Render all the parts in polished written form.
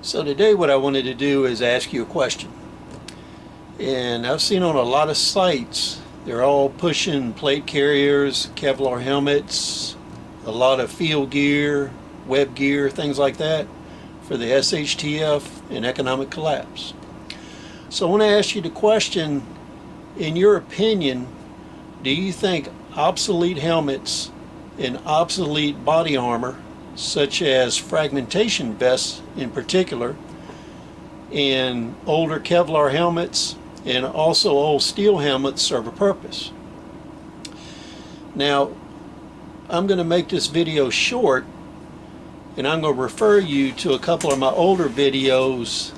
So today what I wanted to do is ask you a question. And I've seen on a lot of sites, they're all pushing plate carriers, Kevlar helmets, a lot of field gear, web gear, things like that for the SHTF and economic collapse. So I want to ask you the question, in your opinion, do you think obsolete helmets and obsolete body armor, such as fragmentation vests in particular, and older Kevlar helmets and also old steel helmets, serve a purpose? Now, I'm going to make this video short, and I'm going to refer you to a couple of my older videos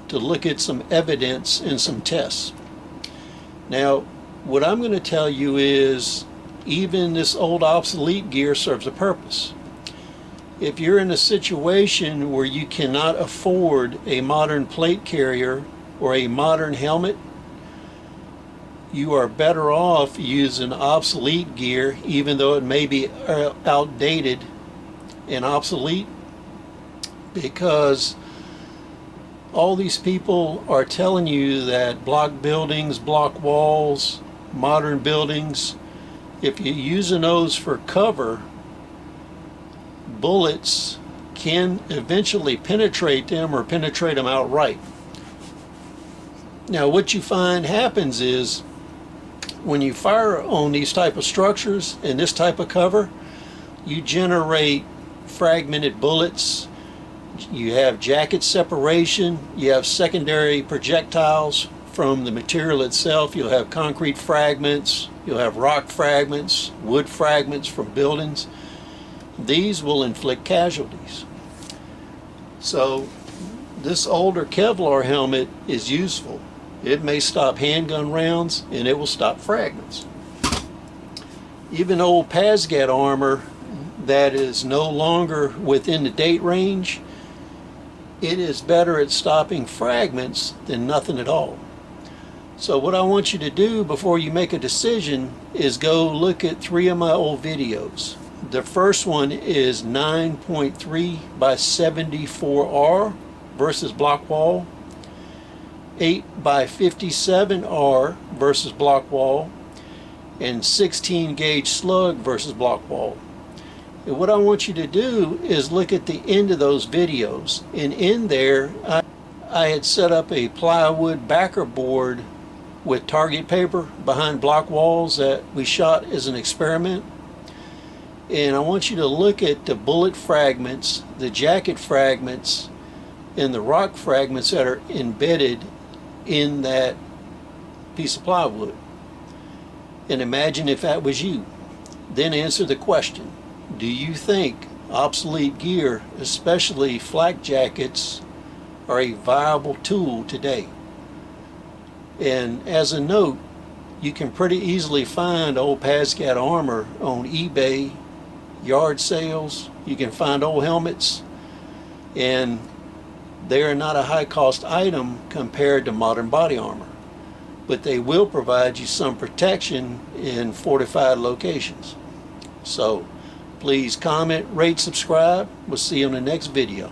to look at some evidence and some tests. Now, what I'm going to tell you is even this old obsolete gear serves a purpose. If you're in a situation where you cannot afford a modern plate carrier or a modern helmet, you are better off using obsolete gear, even though it may be outdated and obsolete, because all these people are telling you that block buildings, block walls, modern buildings, if you're using those for cover, bullets can eventually penetrate them or penetrate them outright. Now, what you find happens is when you fire on these type of structures and this type of cover, you generate fragmented bullets, you have jacket separation, you have secondary projectiles from the material itself, you'll have concrete fragments, you'll have rock fragments, wood fragments from buildings. These will inflict casualties. So this older Kevlar helmet is useful. It may stop handgun rounds and it will stop fragments. Even old PASGAT armor that is no longer within the date range, it is better at stopping fragments than nothing at all. So what I want you to do before you make a decision is go look at 3 of my old videos. The first one is 9.3 by 74R versus block wall, 8 by 57R versus block wall, and 16 gauge slug versus block wall. And what I want you to do is look at the end of those videos, and in there I had set up a plywood backer board with target paper behind block walls that we shot as an experiment. And I want you to look at the bullet fragments, the jacket fragments, and the rock fragments that are embedded in that piece of plywood. And imagine if that was you. Then answer the question, do you think obsolete gear, especially flak jackets, are a viable tool today? And as a note, you can pretty easily find old PASGAT armor on eBay, yard sales. You can find old helmets, and they are not a high cost item compared to modern body armor, but they will provide you some protection in fortified locations. So please comment, rate, subscribe. We'll see you on the next video.